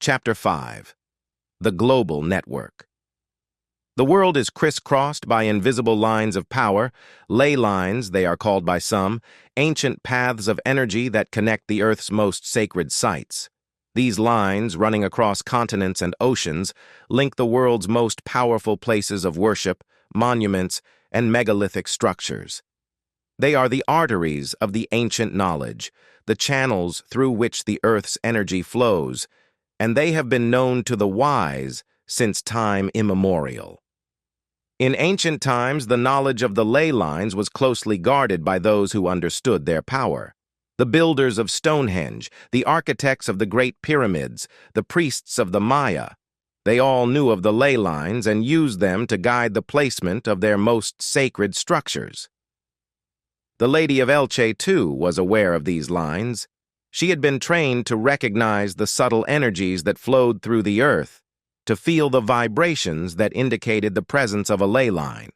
Chapter 5. The Global Network. The world is crisscrossed by invisible lines of power, ley lines, they are called by some, ancient paths of energy that connect the Earth's most sacred sites. These lines, running across continents and oceans, link the world's most powerful places of worship, monuments, and megalithic structures. They are the arteries of the ancient knowledge, the channels through which the Earth's energy flows, and they have been known to the wise since time immemorial. In ancient times, the knowledge of the ley lines was closely guarded by those who understood their power. The builders of Stonehenge, the architects of the Great Pyramids, the priests of the Maya, they all knew of the ley lines and used them to guide the placement of their most sacred structures. The Lady of Elche, too, was aware of these lines. She had been trained to recognize the subtle energies that flowed through the earth, to feel the vibrations that indicated the presence of a ley line.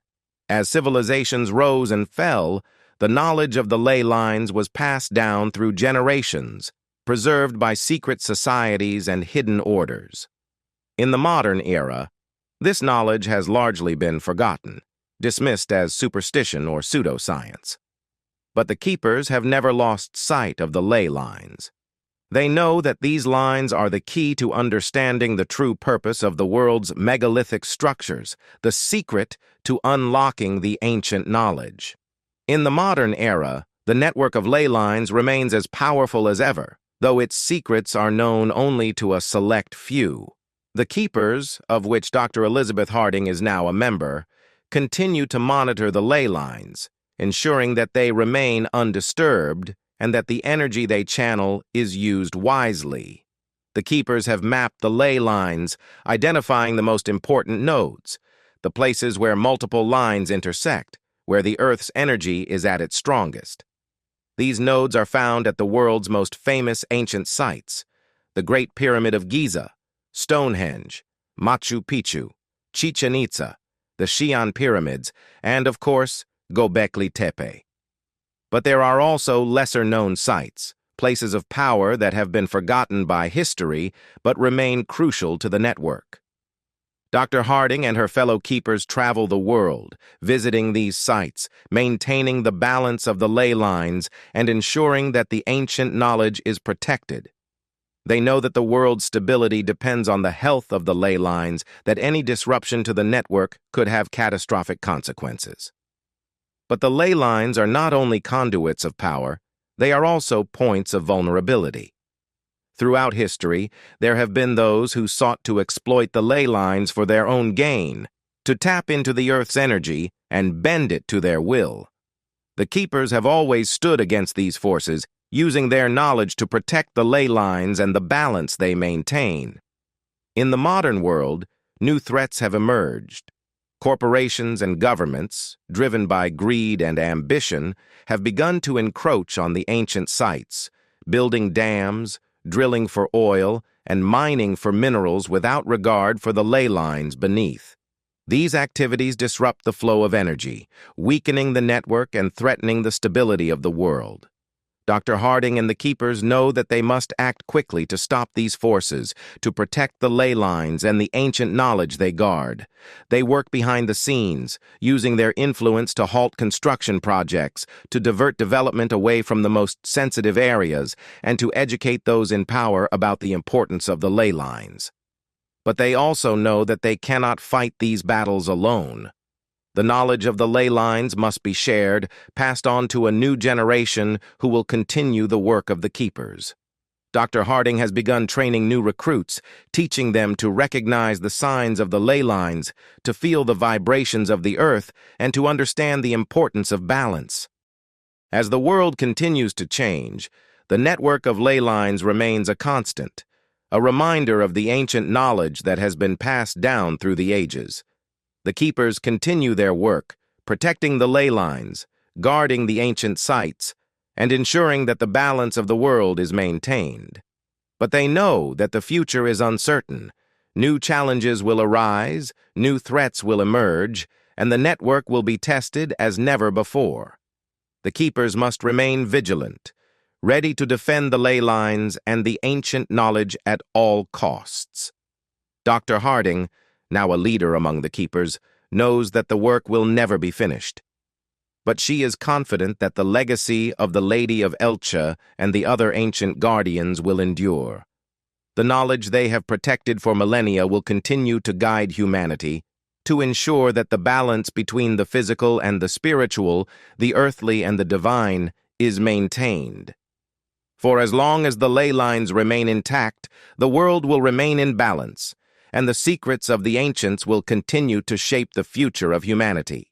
As civilizations rose and fell, the knowledge of the ley lines was passed down through generations, preserved by secret societies and hidden orders. In the modern era, this knowledge has largely been forgotten, dismissed as superstition or pseudoscience. But the keepers have never lost sight of the ley lines. They know that these lines are the key to understanding the true purpose of the world's megalithic structures, the secret to unlocking the ancient knowledge. In the modern era, the network of ley lines remains as powerful as ever, though its secrets are known only to a select few. The keepers, of which Dr. Elizabeth Harding is now a member, continue to monitor the ley lines, ensuring that they remain undisturbed and that the energy they channel is used wisely. The keepers have mapped the ley lines, identifying the most important nodes, the places where multiple lines intersect, where the Earth's energy is at its strongest. These nodes are found at the world's most famous ancient sites: the Great Pyramid of Giza, Stonehenge, Machu Picchu, Chichen Itza, the Xi'an Pyramids, and, of course, Göbekli Tepe. But there are also lesser-known sites, places of power that have been forgotten by history but remain crucial to the network. Dr. Harding and her fellow keepers travel the world, visiting these sites, maintaining the balance of the ley lines, and ensuring that the ancient knowledge is protected. They know that the world's stability depends on the health of the ley lines, that any disruption to the network could have catastrophic consequences. But the ley lines are not only conduits of power, they are also points of vulnerability. Throughout history, there have been those who sought to exploit the ley lines for their own gain, to tap into the Earth's energy and bend it to their will. The keepers have always stood against these forces, using their knowledge to protect the ley lines and the balance they maintain. In the modern world, new threats have emerged. Corporations and governments, driven by greed and ambition, have begun to encroach on the ancient sites, building dams, drilling for oil, and mining for minerals without regard for the ley lines beneath. These activities disrupt the flow of energy, weakening the network and threatening the stability of the world. Dr. Harding and the keepers know that they must act quickly to stop these forces, to protect the ley lines and the ancient knowledge they guard. They work behind the scenes, using their influence to halt construction projects, to divert development away from the most sensitive areas, and to educate those in power about the importance of the ley lines. But they also know that they cannot fight these battles alone. The knowledge of the ley lines must be shared, passed on to a new generation who will continue the work of the keepers. Dr. Harding has begun training new recruits, teaching them to recognize the signs of the ley lines, to feel the vibrations of the earth, and to understand the importance of balance. As the world continues to change, the network of ley lines remains a constant, a reminder of the ancient knowledge that has been passed down through the ages. The keepers continue their work, protecting the ley lines, guarding the ancient sites, and ensuring that the balance of the world is maintained. But they know that the future is uncertain. New challenges will arise, new threats will emerge, and the network will be tested as never before. The keepers must remain vigilant, ready to defend the ley lines and the ancient knowledge at all costs. Dr. Harding, now a leader among the keepers, knows that the work will never be finished. But she is confident that the legacy of the Lady of Elche and the other ancient guardians will endure. The knowledge they have protected for millennia will continue to guide humanity, to ensure that the balance between the physical and the spiritual, the earthly and the divine, is maintained. For as long as the ley lines remain intact, the world will remain in balance, and the secrets of the ancients will continue to shape the future of humanity.